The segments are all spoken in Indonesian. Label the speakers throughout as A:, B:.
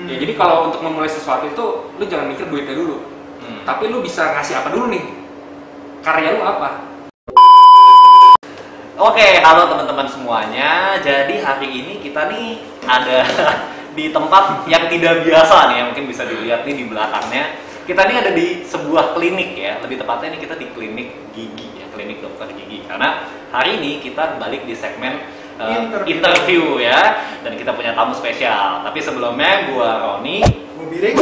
A: Ya jadi kalau untuk memulai sesuatu itu lu jangan mikir duitnya dulu. Tapi lu bisa ngasih apa dulu nih? Karya lu apa?
B: Oke, halo teman-teman semuanya. Jadi hari ini kita nih ada di tempat yang tidak biasa nih, yang mungkin bisa dilihat nih di belakangnya. Kita nih ada di sebuah klinik ya, lebih tepatnya nih kita di klinik gigi ya, klinik dokter gigi. Karena hari ini kita balik di segmen interview ya, dan kita punya tamu spesial. Tapi sebelumnya gua Roni,
C: gua Biring,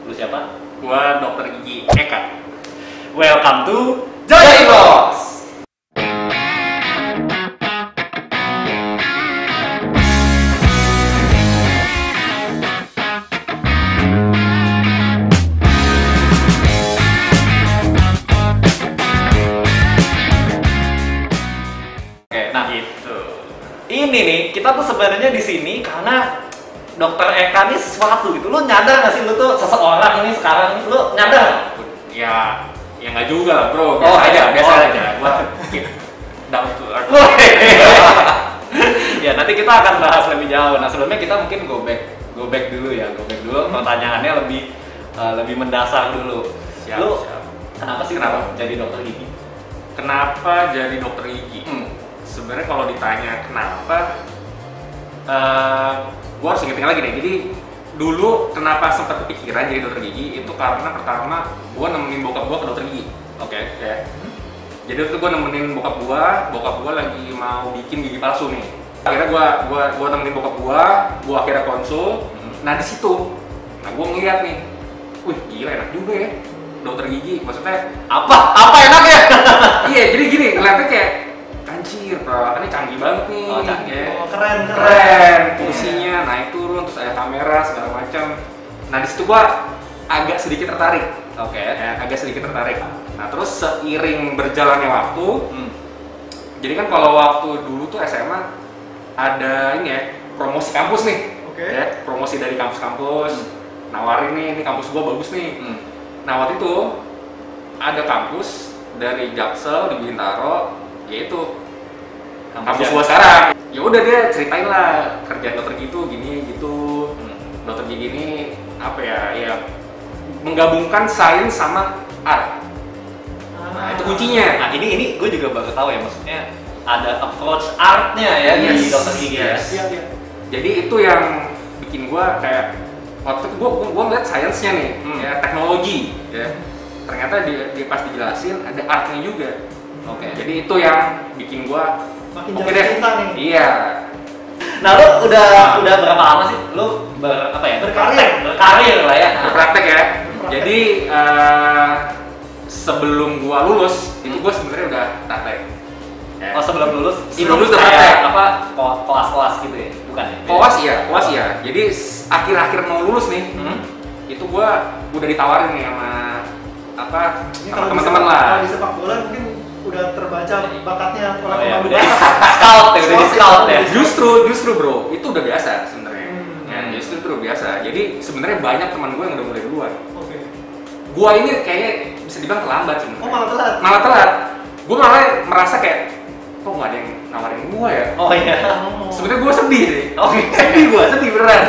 B: lu siapa?
A: Gua dokter gigi Eka.
B: Welcome to Joy Box. Ini nih, kita tuh sebenarnya di sini karena dokter Eka nih sesuatu gitu. Lu nyadar nggak sih lu tuh seseorang ini sekarang lu nyadar?
A: Ya nggak juga lah bro. Biasa aja. Gua down to earth.
B: Ya nanti kita akan bahas lebih jauh. Nah sebelumnya kita mungkin go back dulu ya, pertanyaannya lebih mendasar dulu. Lu kenapa sih jadi dokter gigi?
A: Kenapa jadi dokter gigi? Sebenarnya kalau ditanya kenapa, gue harus ingetin lagi deh. Jadi dulu kenapa sempat kepikiran jadi dokter gigi itu karena pertama gue nemenin bokap gue ke dokter gigi. Oke. Ya. Jadi waktu gue nemenin bokap gue lagi mau bikin gigi palsu nih. Akhirnya gue nemenin bokap gue akhirnya konsul. Nah di situ, gue ngeliat nih, wih gila enak juga ya dokter gigi. Maksudnya
B: apa enak ya?
A: Iya, jadi gini ngeliatnya kayak anjir, peralatannya canggih banget nih. Keren. Kursinya naik turun, terus ada kamera segala macam. Nah di situ gua agak sedikit tertarik.
B: Oke.
A: Agak sedikit tertarik. Nah terus seiring berjalannya waktu, jadi kan kalau waktu dulu tuh SMA ada ini ya promosi kampus nih. Ya, promosi dari kampus-kampus. Nawarin nih, ini kampus gua bagus nih. Nah waktu itu ada kampus dari Jaksel di Bintaro, yaitu kampus gua sekarang. Ya udah dia ceritain lah kerjaan dokter gitu gini gitu. Dokter gigi ini apa ya menggabungkan sains sama art. Nah itu kuncinya.
B: Nah ini gue juga baru tahu ya, maksudnya ada approach artnya ya di dokter gigi.
C: Iya.
A: Jadi itu yang bikin gua kayak waktu itu gua ngeliat sainsnya nih, ya teknologi ya. Ternyata di pas dijelasin ada artnya juga. Oke. Jadi itu yang bikin gua
C: makin jatuh cinta nih.
A: Iya.
B: Nah, lu udah berapa lama sih lu berkarir lah ya?
A: Berpraktek ya. Jadi sebelum gua lulus itu gua sebenarnya udah praktek.
B: Ya. Oh, sebelum lulus
A: udah praktek.
B: Apa kelas-kelas gitu ya? Bukan ya?
A: Kelas iya. Jadi akhir-akhir mau lulus nih. Itu gua udah ditawarin nih sama sama teman-teman lah.
C: Kalau di sepak bola mungkin udah terbaca bakatnya oleh pemain
B: udah scout ya.
A: Justru bro, itu udah biasa sebenarnya. Ya, justru itu udah biasa. Jadi sebenarnya banyak teman gue yang udah mulai duluan. Gua ini kayaknya bisa dibilang terlambat sebenarnya.
C: Oh,
A: malah telat. Gua malah merasa kayak kok nggak ada yang nawarin gua ya.
B: Oh iya.
A: Sebenarnya gua sedih deh. Sedih beneran.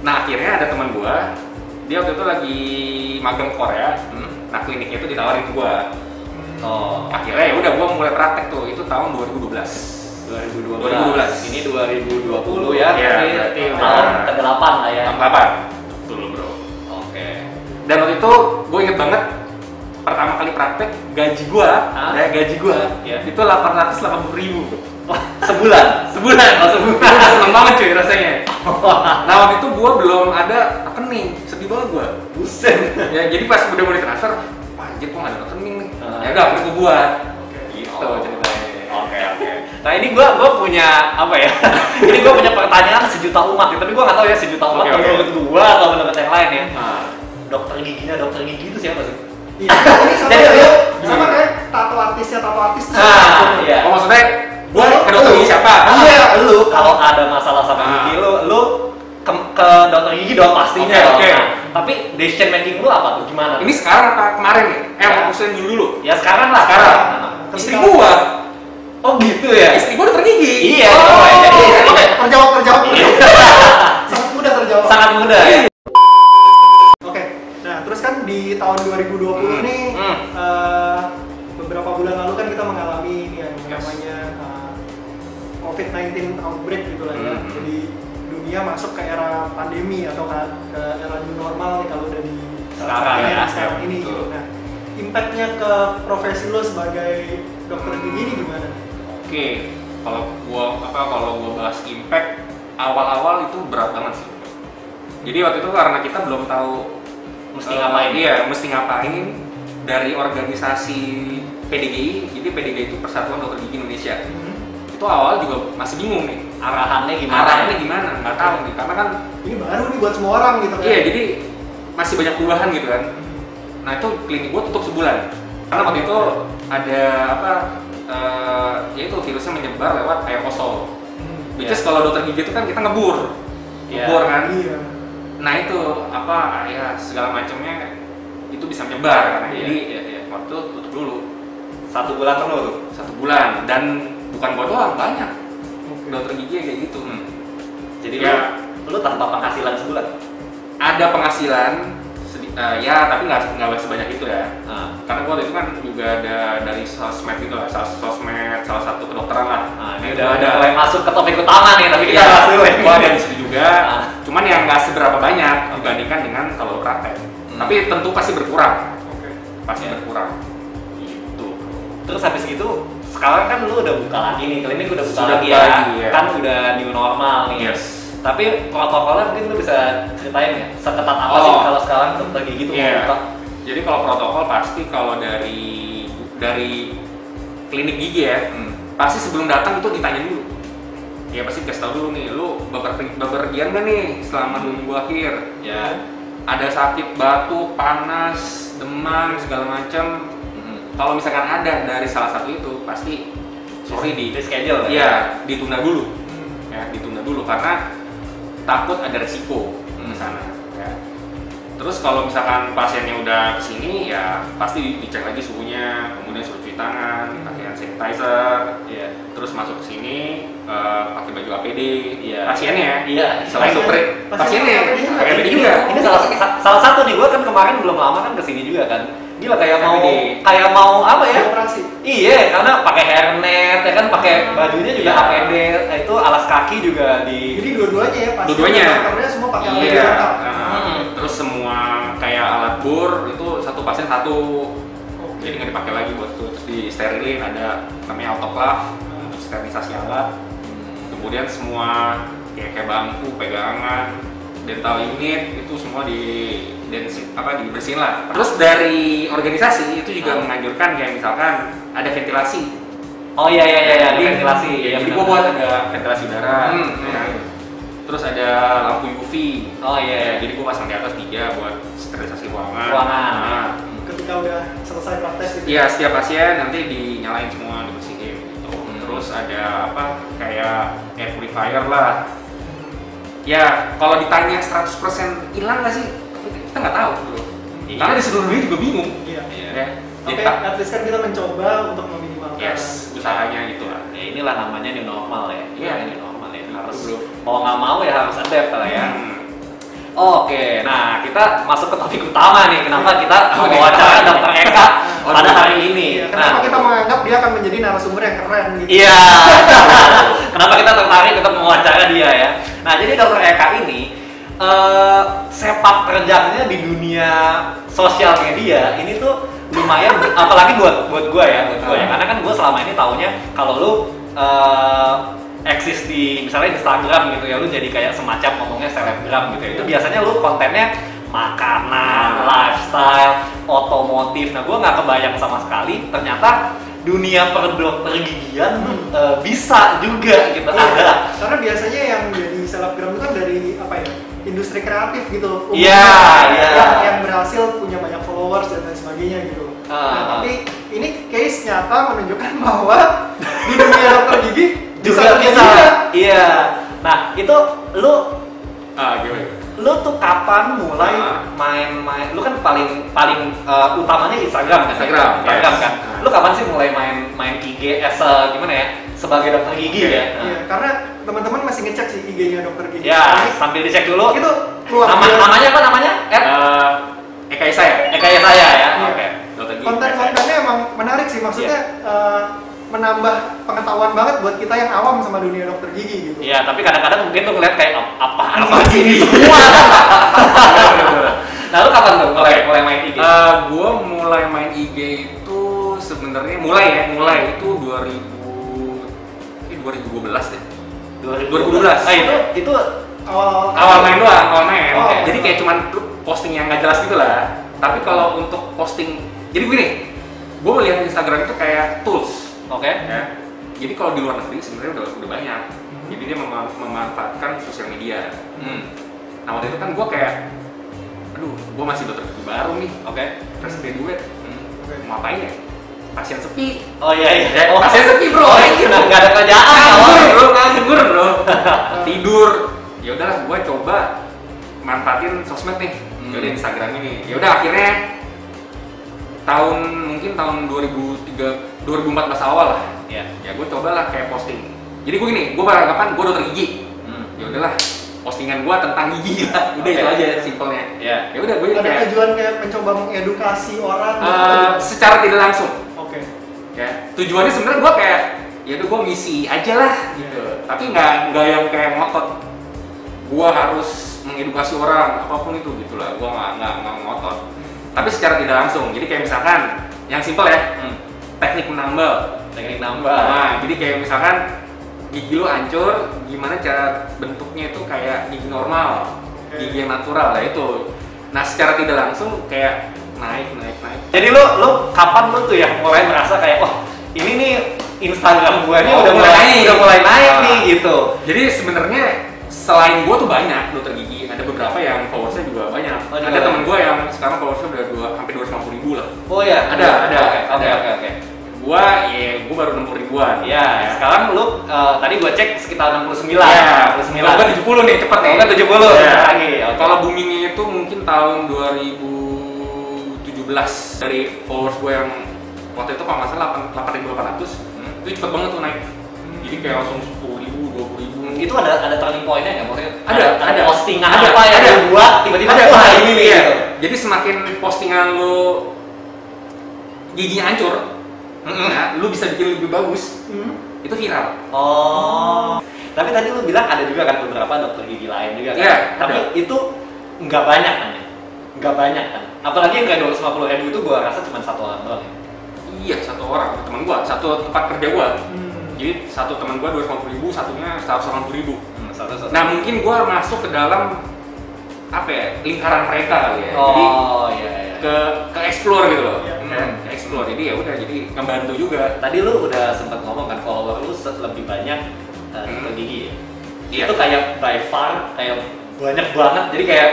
A: Nah akhirnya ada teman gua, dia waktu itu lagi magang Korea. Nah kliniknya itu ditawarin ke gua. Akhirnya ya udah gua mulai praktek tuh, itu tahun 2012.
B: Ini 2020 ya.
A: Iya,
B: tahun ke-8 lah ya.
A: Tahun ke-8. Betul bro.
B: Oke.
A: Dan waktu itu gua inget banget pertama kali praktek gaji gua itu 880.000
B: sebulan.
A: Seneng banget cuy rasanya. Nah waktu itu gua belum ada rekening, sedih banget gua.
B: Buset.
A: Ya jadi pas udah mulai transfer, anjir kok nggak ada rekening nih. Ya udah akhirnya gua buat. Gitu ceritanya.
B: Oke. Nah ini gua punya apa ya? Ini gua punya pertanyaan sejuta umat, tapi gua nggak tahu ya sejuta umat menurut gua atau menurut yang lain ya. Dokter gigi itu siapa sih?
C: Iya. Ini sama kayak tato artis tuh.
B: Iya.
A: Oh maksudnya gua ke dokter gigi siapa?
B: Iya, lu kalau ada masalah sama gigi lu ke dokter gigi dong pastinya.
A: Oke.
B: Tapi decision making lu apa tuh? Gimana?
A: Ini sekarang apa kemarin nih? Fokusin dulu.
B: Ya sekarang lah.
A: Istri gua.
B: Oh gitu ya.
A: Istri gua dokter gigi.
B: Iya.
C: Jadi terjawab. Sangat mudah terjawab.
B: Sangat mudah ya.
C: kan di tahun 2020 nih beberapa bulan lalu kan kita mengalami ini yang namanya COVID-19 outbreak gitu lah ya. Jadi dunia masuk ke era pandemi atau ke era new normal nih kalau udah di sekarang ini gitu. Nah, impact-nya ke profesi lo sebagai dokter gigi ini gimana?
A: Oke, kalau gua bahas impact awal-awal itu berat banget sih. Jadi waktu itu karena kita belum tahu
B: mesti ngapain.
A: Iya, mesti ngapain dari organisasi PDGI. Jadi PDGI itu Persatuan Dokter Gigi Indonesia. Itu awal juga masih bingung nih.
B: Arahannya gimana?
A: Nggak tahu nih, karena kan
C: ini baru nih buat semua orang gitu kan.
A: Iya, jadi masih banyak perubahan gitu kan. Nah itu klinik gua tutup sebulan. Karena waktu itu ada yaitu virusnya menyebar lewat aerosol. Which is kalau dokter gigi itu kan kita ngebur kan.
C: Iya.
A: Nah itu segala macamnya itu bisa menyebar kan. Jadi waktu itu tutup dulu.
B: 1 bulan penuh tuh.
A: 1 bulan dan bukan gua doang, banyak dokter gigi yang kayak gitu.
B: Jadi lu tanpa penghasilan sebulan?
A: Ada penghasilan, tapi nggak sebanyak itu ya. Karena gua waktu itu kan juga ada dari sosmed gitu lah, salah satu kedokteran lah.
B: Ini udah mulai masuk ke topik utama nih, tapi kita bahas dulu ya.
A: Gua ada di situ juga, cuman yang nggak seberapa banyak dibandingkan dengan kalau praktek. Tapi tentu pasti berkurang. Pasti berkurang. Gitu.
B: Terus habis gitu, sekarang kan lu udah buka lagi nih, klinik udah buka lagi ya. Kan udah new normal nih.
A: Yes.
B: Tapi protokolnya mungkin lu bisa ceritain ya, seketat apa sih kalau sekarang dokter gigi gitu buka?
A: Jadi kalau protokol pasti kalau dari klinik gigi ya, pasti sebelum datang itu ditanya dulu. Ya pasti kasih tahu dulu nih, lu bepergian nggak nih selama 2 minggu akhir?
B: Ya.
A: Ada sakit batuk, panas, demam segala macam. Kalau misalkan ada dari salah satu itu pasti di
B: schedule.
A: Iya, ditunda dulu. Ya, ditunda dulu karena takut ada resiko di sana. Ya. Terus kalau misalkan pasiennya udah kesini, ya pasti dicek lagi suhunya, kemudian suruh cuci tangan, pakai hand sanitizer. Terus masuk ke sini pakai baju APD. Pasiennya, selain dokter, pasiennya pakai APD juga.
B: Ini salah satu nih, gua kan kemarin belum lama kan kesini juga kan. Gila kayak mau apa ya?
C: Operasi.
B: Iya, karena pakai hairnet ya kan, pakai bajunya juga APD, itu alas kaki juga di.
C: Jadi dua-duanya ya, pasti dokternya semua pakai APD lengkap.
A: Terus semua kayak alat bor itu satu pasien satu. Jadi nggak dipakai lagi buat itu. Terus di sterilin, ada namanya autoclave untuk sterilisasi alat. Kemudian semua kayak bangku, pegangan, dental unit itu semua dibersihin lah. Terus dari organisasi itu juga menganjurkan kayak misalkan ada ventilasi.
B: Oh iya, ventilasi.
A: Jadi gua buat ada ventilasi udara. Terus ada lampu UV.
B: Oh iya.
A: Jadi gua pasang di atas 3 buat sterilisasi ruangan.
C: Ketika udah selesai praktek gitu.
A: Iya, setiap pasien nanti dinyalain semua, dibersihin gitu. Terus ada kayak air purifier lah. Ya, kalau ditanya 100% hilang nggak sih? Kita nggak tahu bro. Karena di seluruh dunia juga bingung.
C: Tapi at least kan kita mencoba untuk meminimalkan.
A: Yes, usahanya gitu lah.
B: Ya inilah namanya new normal ya. New normal ya. Harus
A: bro.
B: Mau nggak mau ya harus adapt lah ya. Oke, nah kita masuk ke topik utama nih. Kenapa kita wawancara Dr. Eka pada hari ini?
C: Kenapa kita menganggap dia akan menjadi narasumber yang keren gitu?
B: Iya. Kenapa kita tertarik untuk mewawancara dia ya? Nah, jadi Dr. Eka ini sepak terjangnya di dunia sosial media ini tuh lumayan, apalagi buat gue ya, karena kan gue selama ini taunya kalau lu eksis di misalnya Instagram gitu ya, lu jadi kayak semacam ngomongnya selebgram gitu ya. Itu biasanya lu kontennya makanan, lifestyle, otomotif. Nah, gue nggak kebayang sama sekali ternyata dunia perdokter gigian bisa juga gitu. Ada.
C: Karena biasanya yang jadi selebgram itu kan dari industri kreatif gitu. Yang berhasil punya banyak followers dan lain sebagainya gitu. Nah, tapi ini case nyata menunjukkan bahwa di dunia dokter gigi
B: juga bisa. Iya. Nah, itu lu
A: gimana?
B: Lu tuh kapan mulai main-main? Lu kan paling utamanya Instagram kan. Lu kapan sih mulai main IG gimana ya? Sebagai dokter gigi ya?
C: Iya, karena teman-teman masih ngecek sih IG-nya dokter gigi.
B: Ya, sambil dicek dulu.
C: Itu keluar
B: namanya apa namanya?
A: Eka Isa ya?
C: maksudnya menambah pengetahuan banget buat kita yang awam sama dunia dokter gigi gitu.
B: Iya, tapi kadang-kadang mungkin tuh ngeliat kayak apa gini semua. Nah, lu kapan tuh mulai main IG?
A: Gua mulai main IG itu sebenarnya mulai itu 2012 deh. 2012.
B: Nah, itu
A: awal main doang,
B: Okay.
A: Jadi kayak cuman posting yang nggak jelas gitu lah. Tapi kalau untuk posting, jadi begini, gue melihat Instagram itu kayak tools.
B: Oke.
A: Ya. Jadi kalau di luar negeri sebenarnya udah banyak. Jadi dia memanfaatkan sosial media. Nah waktu itu kan gue kayak, aduh, gue masih dokter gigi baru nih.
B: Oke.
A: Fresh graduate. Mau ngapain ya? Pasien sepi.
B: Oh iya.
A: Pasien sepi bro.
B: Nggak ada kerjaan.
A: Nganggur bro. Tidur. Ya udahlah, gue coba manfaatin sosmed nih. Jadi Instagram ini. Ya udah akhirnya mungkin tahun 2014 awal lah.
B: Iya.
A: Ya gue cobalah kayak posting. Jadi gue gini, gue beranggapan gue dokter gigi. Ya udahlah, postingan gue tentang gigi lah. Udah itu aja simpelnya.
B: Iya.
A: Ya udah gue
C: ada
A: kayak
C: tujuan kayak mencoba mengedukasi orang
A: secara tidak langsung.
C: Oke.
A: Ya, tujuannya sebenarnya gue kayak ya udah gue misi aja lah gitu. Tapi nggak yang kayak ngotot. Gue harus mengedukasi orang apapun itu gitulah. Gue nggak ngotot. Tapi secara tidak langsung. Jadi kayak misalkan yang simpel ya, teknik menambal. Nah, jadi kayak misalkan gigi lu hancur, gimana cara bentuknya itu kayak gigi normal, gigi yang natural lah itu. Nah, secara tidak langsung kayak naik.
B: Jadi lu kapan lu tuh ya mulai merasa kayak wah ini nih Instagram gua nih udah mulai naik nih gitu.
A: Jadi sebenarnya selain gua tuh banyak dokter gigi, ada beberapa yang followersnya juga banyak. Ada temen gua yang sekarang followersnya udah hampir 250.000 lah.
B: Oh iya.
A: Ada.
B: Oke.
A: Gua baru 60.000-an.
B: Iya. Sekarang lu tadi gua cek sekitar 69.
A: Iya. 69. Gua 70 nih, cepet nih.
B: Gua 70.
A: Ya.
B: Lagi. Okay.
A: Kalau boomingnya itu mungkin tahun 2017 dari followers gua yang waktu itu kalau nggak salah 8.800. Itu cepet banget tuh naik. Jadi kayak langsung 10.000, 20.000.
B: Itu ada turning point-nya nggak? Maksudnya ada postingan
A: ada
B: yang lu buat tiba-tiba wah ini nih.
A: Iya. Jadi semakin postingan lu giginya hancur, nah, lu bisa bikin lebih bagus. Itu viral.
B: Oh. Tapi tadi lu bilang ada juga kan beberapa dokter gigi lain juga kan?
A: Iya.
B: Tapi itu nggak banyak kan? Nggak banyak kan? Apalagi yang kayak 250.000 itu gua rasa cuma satu orang doang.
A: Iya, satu orang, teman gua, satu tempat kerja gua. Jadi satu teman gua 250.000, satunya 180.000. Nah mungkin gua masuk ke dalam apa ya, lingkaran mereka kali ya. Jadi
B: iya.
A: ke explore gitu loh. Ke explore. Jadi ya udah, jadi ngebantu juga.
B: Tadi lu udah sempat ngomong kan follower lu lebih banyak dokter gigi ya.
A: Iya.
B: Itu kayak by far kayak banyak banget. Jadi kayak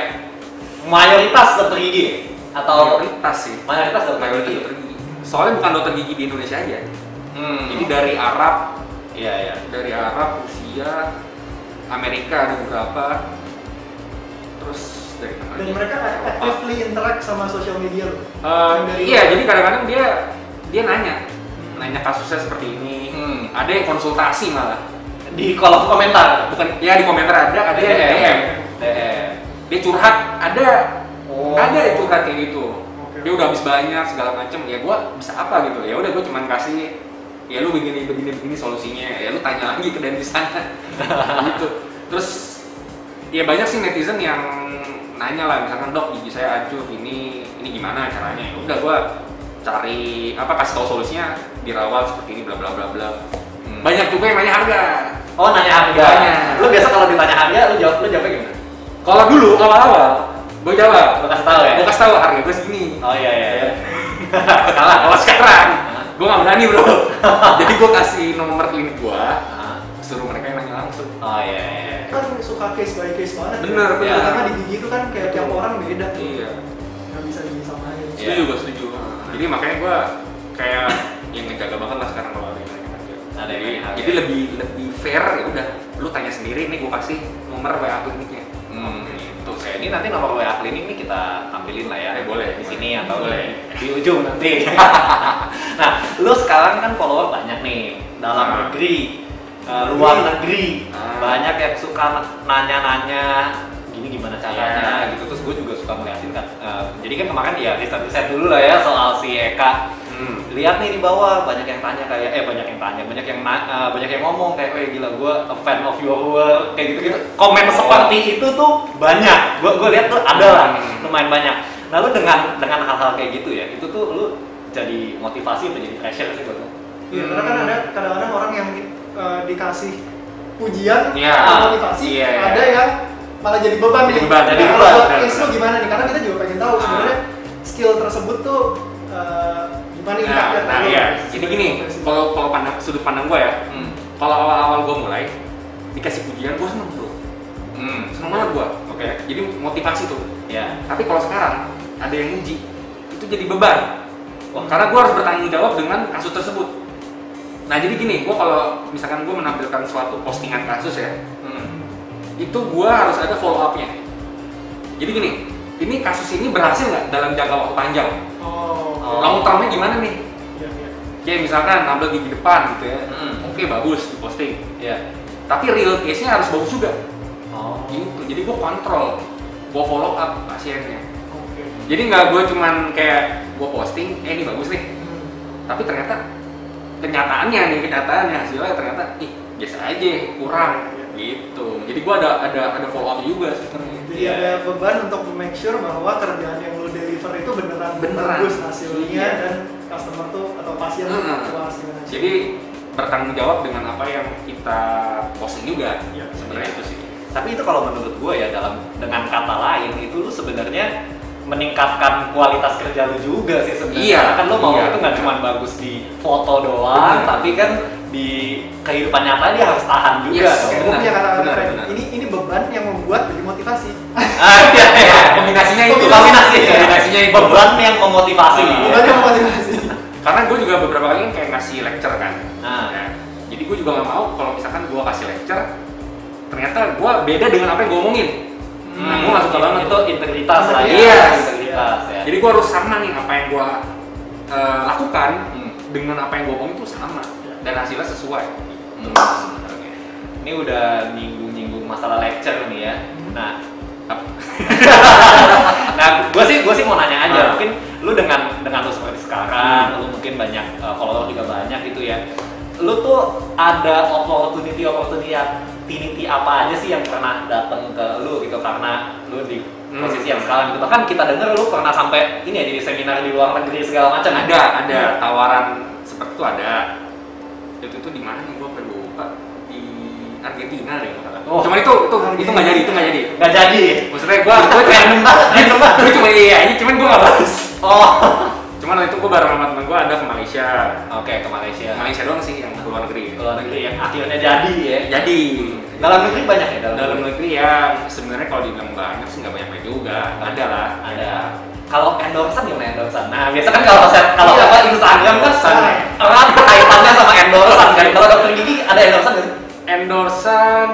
B: mayoritas dokter gigi atau
A: mayoritas sih.
B: Mayoritas dokter gigi.
A: Soalnya bukan dokter gigi di Indonesia aja. Jadi dari Arab,
B: iya.
A: Dari Arab, Rusia, Amerika ada beberapa. Terus dari mana?
C: Dan mereka actively interact sama sosial media loh.
A: Iya, jadi kadang-kadang dia nanya kasusnya seperti ini. Ada yang konsultasi malah
B: di kolom komentar.
A: Bukan, ya di komentar ada yang DM. Dia curhat, ada yang curhat kayak gitu. Dia udah habis banyak segala macem, ya gua bisa apa gitu. Ya udah gua cuman kasih, ya lu begini solusinya. Ya lu tanya lagi ke dentist sana. Gitu. Terus ya banyak sih netizen yang nanya lah, misalkan dok gigi saya hancur, ini gimana caranya. Ya udah gua cari kasih tahu solusinya, dirawat seperti ini bla bla bla bla. Banyak juga yang nanya harga.
B: Oh, nanya harga. Lu biasa kalau ditanya harga lu jawabnya gimana?
A: Kalau dulu awal-awal gue jawab,
B: gue kasih tahu
A: harga gue segini.
B: Oh iya.
A: Kalau sekarang gue nggak berani bro. Jadi gue kasih nomor klinik gue, suruh mereka yang nanya langsung.
B: Oh iya.
C: Kan suka case by case banget.
A: Bener.
C: Karena di gigi itu kan kayak tiap orang beda.
A: Iya.
C: Nggak bisa disamain.
A: Setuju. Jadi makanya gue kayak yang ngejaga banget lah sekarang kalau ada yang nanya. Jadi lebih fair, ya udah. Lu tanya sendiri, nih gue kasih nomor WA kliniknya.
B: Oke, ini nanti nomor WA klinik nih kita tampilin lah ya.
A: Boleh
B: di sini atau di ujung nanti. Nah, lu sekarang kan follower banyak nih dalam negeri, luar negeri. Banyak yang suka nanya-nanya gini gimana caranya gitu. Terus gue juga suka ngeliatin kan. Jadi kan kemarin ya riset dulu lah ya soal si Eka lihat nih di bawah banyak yang tanya kayak banyak yang ngomong kayak gila gue a fan of your work kayak gitu komen seperti itu tuh banyak gue lihat tuh ada lah lumayan banyak. Nah lu dengan hal-hal kayak gitu ya itu tuh lu jadi motivasi atau jadi pressure sih buat lu?
C: Iya, karena kan ada kadang-kadang orang yang dikasih pujian atau motivasi, ada yang malah jadi beban nih. Kalau case lu gimana nih? Karena kita juga pengen tahu sebenarnya skill tersebut tuh gimana impactnya.
A: Nah iya, jadi gini, kalau sudut pandang gue ya, kalau awal-awal gue mulai dikasih pujian, gue seneng bro, seneng banget gue. Oke. Jadi motivasi tuh. Ya. Tapi kalau sekarang ada yang uji, itu jadi beban. Karena gue harus bertanggung jawab dengan kasus tersebut. Nah jadi gini, gue kalau misalkan gue menampilkan suatu postingan kasus ya, itu gue harus ada follow up-nya. Jadi gini, ini kasus ini berhasil nggak dalam jangka waktu panjang? Long term-nya gimana nih? Kayak misalkan nambah gigi depan gitu ya, oke bagus di posting. Tapi real case-nya harus bagus juga. Gitu. Jadi gue kontrol, gue follow up pasiennya. Jadi nggak gue cuman kayak gue posting, ini bagus nih. Tapi ternyata kenyataannya hasilnya ternyata biasa aja, kurang gitu. Jadi gue ada follow up juga sebenarnya.
C: Jadi ada beban untuk make sure bahwa kerjaan yang lo deliver itu beneran bagus hasilnya dan customer tuh atau pasien puas dengan hasilnya.
A: Jadi bertanggung jawab dengan apa yang kita posting juga. Sebenarnya itu sih.
B: Tapi itu kalau menurut gue ya dengan kata lain itu lu sebenarnya meningkatkan kualitas kerja lu juga sih sebenarnya. Kan lu mau itu nggak cuma bagus di foto doang, tapi kan di kehidupan nyata dia harus tahan juga.
C: Gue punya kata-kata ini beban yang membuat jadi motivasi.
A: Kombinasinya itu.
B: Beban yang memotivasi.
A: Karena gue juga beberapa kali kayak ngasih lecture kan. Jadi gue juga nggak mau kalau misalkan gue kasih lecture, ternyata gue beda dengan apa yang gue omongin. Nah, gue gak suka banget
B: itu integritas lah ya.
A: Integritas ya. Jadi gue harus sama nih apa yang gue lakukan dengan apa yang gue omongin itu sama dan hasilnya sesuai.
B: Sebenarnya. Ini udah nyinggung masalah lecture nih ya. Nah, gue sih mau nanya aja. Mungkin lu dengan lu seperti sekarang, lu mungkin banyak follower juga banyak gitu ya. Lu tuh ada opportunity apa aja sih yang pernah datang ke lu gitu karena lu di posisi yang sekarang gitu. Bahkan kita dengar lu pernah sampai ini ya jadi seminar di luar negeri segala macam.
A: Ada tawaran seperti itu ada. Itu di mana nih gua lupa, di Argentina deh kalau salah. Cuman itu nggak jadi.
B: Nggak jadi.
A: Maksudnya gua cuman gua nggak bagus. Cuman itu gue bareng sama temen gue ada ke Malaysia.
B: Oke, ke Malaysia.
A: Malaysia doang sih yang ke luar negeri.
B: Ke luar negeri yang akhirnya jadi ya.
A: Jadi.
B: Dalam negeri banyak ya
A: dalam negeri ya. Sebenarnya kalau dibilang banyak sih nggak banyak juga. Ada lah.
B: Ada. Kalau endorsean gimana endorsean? Nah, biasa kan kalau Instagram kan erat kaitannya sama endorsean kan. Kalau dokter gigi ada endorsean nggak sih?
A: Endorsean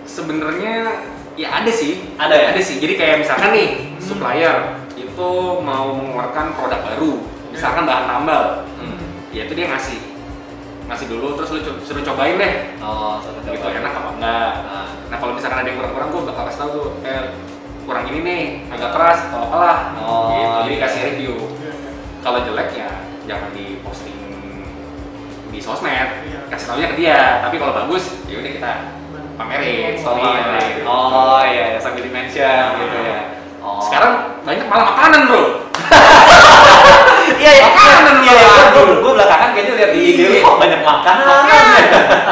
A: sebenarnya ya ada sih.
B: Ada
A: sih. Jadi kayak misalkan nih supplier itu mau mengeluarkan produk baru, misalkan bahan tambal, ya itu dia ngasih dulu, terus lu suruh cobain deh, gitu enak apa enggak. Nah kalau misalkan ada yang kurang-kurang, gue bakal kasih tau tuh, kurang ini nih, agak keras atau apalah, gitu. Jadi kasih review. Kalau jelek ya jangan diposting di sosmed, kasih taunya ke dia. Tapi kalau bagus, ya udah kita pamerin, story.
B: Iya, sambil di-mention gitu ya.
A: Sekarang banyak malah makanan bro.
B: Iya. Gue belakangan kayaknya lihat di IG kok banyak makanan.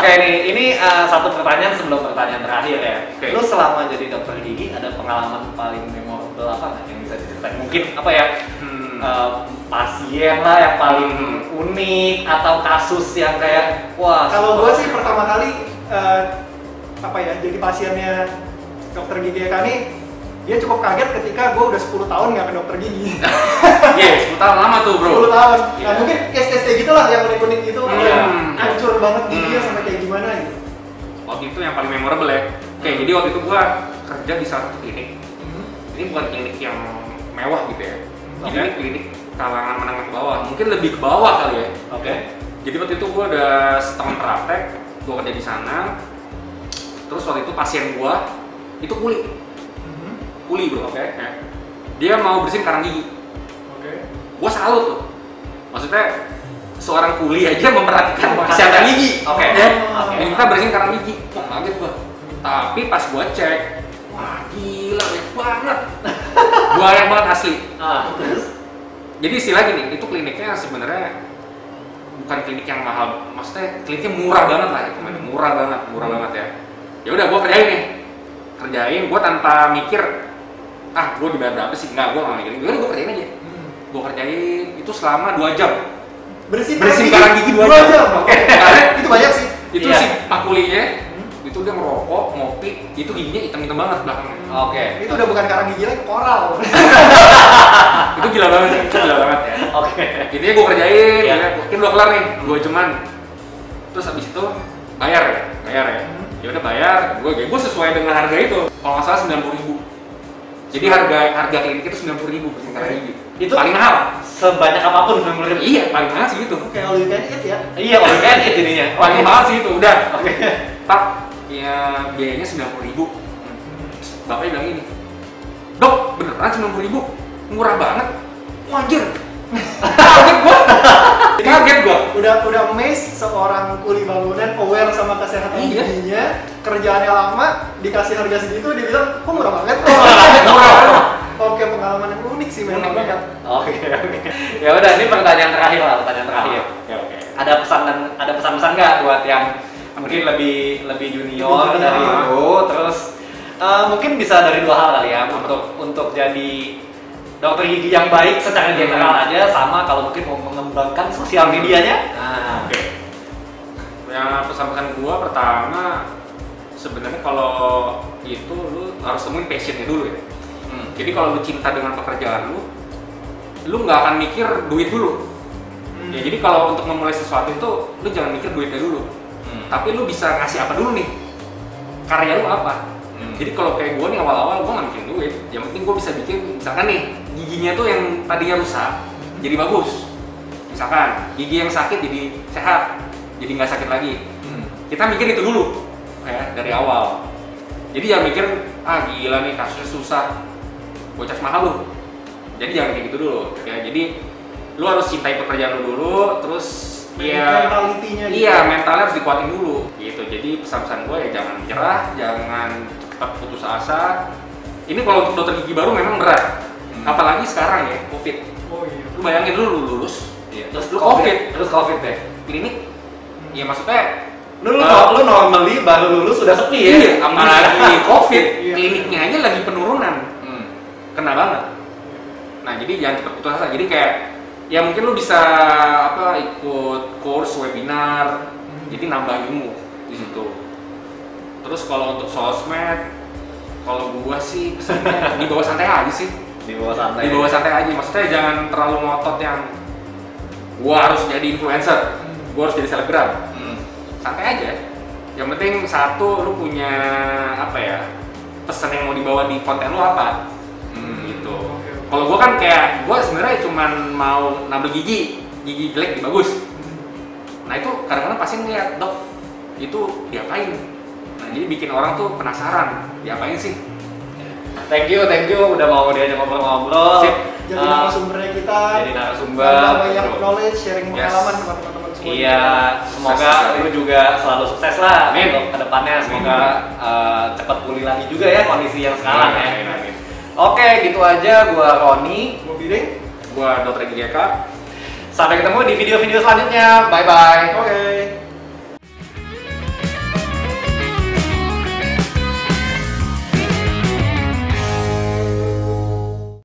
B: Kayak ini satu pertanyaan sebelum pertanyaan terakhir ya. Lu selama jadi dokter gigi ada pengalaman paling memorable apa nggak yang bisa diceritain? Mungkin apa ya pasien lah yang paling unik atau kasus yang kayak wah.
C: Kalau gue sih pertama kali jadi pasiennya dokter gigi kami. Dia cukup kaget ketika gue udah 10 tahun nggak ke dokter gigi.
A: 10 tahun lama tuh bro.
C: 10 tahun. Nah mungkin case-case kayak gitu lah yang unik-unik gitu. Hancur banget giginya sampai kayak gimana gitu.
A: Waktu itu yang paling memorable ya. Jadi waktu itu gue kerja di salah satu klinik. Ini bukan klinik yang mewah gitu ya. Jadi ini klinik kalangan menengah ke bawah. Mungkin lebih ke bawah kali ya. Jadi waktu itu gue udah setahun praktek. Gue kerja di sana. Terus waktu itu pasien gue itu kuli bro, dia mau bersihin karang gigi. Gue salut loh, Maksudnya seorang kuli aja memperhatikan kesehatan gigi.
B: Oke.
A: Ya. Dan kita bersihin karang gigi. Wah, kaget gua. Tapi pas gua cek, wah gila banyak banget. Banyak banget asli.
B: Terus?
A: Jadi istilah gini, itu kliniknya sebenarnya bukan klinik yang mahal, maksudnya kliniknya murah banget lah, murah banget ya. Ya udah gua kerjain, gua tanpa mikir, gua dibayar berapa sih? Enggak, gua nggak mikirin. Gua kerjain aja. Gua kerjain itu selama 2 jam. Bersihin karang gigi 2 jam.
C: Oke. Itu banyak sih.
A: Itu si Pak Kulinya, itu dia ngerokok, ngopi, itu giginya hitam-hitam banget belakangnya.
B: Oke.
C: Itu udah bukan karang gigi lagi, koral.
A: Itu gila banget sih, itu gila banget ya.
B: Oke.
A: Intinya gue kerjain, mungkin udah kelar nih, 2 jaman. Terus habis itu bayar ya. Ya udah bayar, gue sesuai dengan harga itu. Kalau nggak salah 90.000. Jadi harga klinik itu 90.000 bersihin karang gigi. Itu paling mahal.
B: Sebanyak apapun 90.000.
A: Iya, paling mahal sih itu.
C: Kayak all you can eat ya.
B: Iya, all you can eat jadinya.
A: Paling mahal sih itu, udah.
B: Oke.
A: Pak, ya biayanya 90.000. Bapaknya bilang ini, Dok, beneran 90.000? Murah banget. Wah, anjir. Kaget gua.
C: Udah amazed seorang kuli bangunan aware sama kesehatan giginya, kerjaannya lama, dikasih harga segitu, dia bilang, kok murah banget? Oke, pengalaman yang unik sih memang.
A: Unik banget.
B: Oke. Ya udah, ini pertanyaan terakhir.
A: Oke.
B: Ada pesan-pesan nggak buat yang mungkin lebih junior dari lu, terus mungkin bisa dari 2 hal kali ya, untuk jadi dokter gigi yang baik secara general aja, sama kalau mungkin mau mengembangkan sosial medianya.
A: Oke. Yang pesan-pesan gua pertama, sebenarnya kalau itu lu harus temuin passionnya dulu ya. Jadi kalau lu cinta dengan pekerjaan lu nggak akan mikir duit dulu. Ya jadi kalau untuk memulai sesuatu itu, lu jangan mikir duitnya dulu. Tapi lu bisa ngasih apa dulu nih? Karya lu apa? Jadi kalau kayak gue nih awal-awal gue nggak mikirin duit. Yang penting gue bisa bikin, misalkan nih giginya tuh yang tadinya rusak jadi bagus. Misalkan gigi yang sakit jadi sehat, jadi nggak sakit lagi. Kita mikir itu dulu, ya dari awal. Jadi jangan mikir gila nih kasusnya susah, gue cas mahal lu. Jadi jangan kayak gitu dulu. Ya jadi lu harus cintai pekerjaan lu dulu, terus mentalnya harus dikuatin dulu gitu. Jadi pesan-pesan gue ya jangan menyerah, jangan cepat putus asa. Ini kalau untuk dokter gigi baru memang berat, apalagi sekarang ya COVID. Lu bayangin dulu lu lulus, terus lu COVID deh, klinik. Ya maksudnya
B: lu normally baru lulus sudah sepi ya.
A: Iya, apalagi COVID, kliniknya aja lagi penurunan, kena banget. Nah jadi jangan cepat putus asa. Jadi kayak ya mungkin lu bisa ikut course webinar, jadi nambah ilmu di situ. Terus kalau untuk sosmed, kalau gua sih pesannya dibawa santai aja sih. Dibawa santai aja. Maksudnya jangan terlalu ngotot yang gua harus jadi influencer, gua harus jadi selebgram. Santai aja. Yang penting satu lu punya pesan yang mau dibawa di konten lu apa. Gitu. Kalau gue kan kayak, gue sebenarnya cuman mau nambah gigi jelek di bagus. Nah itu kadang-kadang pasien ngeliat, Dok, itu diapain? Nah jadi bikin orang tuh penasaran, diapain sih?
B: Thank you udah mau diajak ngobrol-ngobrol.
C: Jadi narasumbernya kita.
B: Jadi narasumber.
C: Banyak knowledge, sharing pengalaman sama teman-teman semua.
B: Iya, semoga lu juga selalu sukses lah untuk kedepannya. Semoga cepat pulih lagi juga ya kondisi yang sekarang ya.
A: Amin.
B: Oke, gitu aja. Gua Roni,
C: Gua Biring,
A: gua Dr. Gigi Eka.
B: Sampai ketemu di video-video selanjutnya. Bye bye.
C: Oke.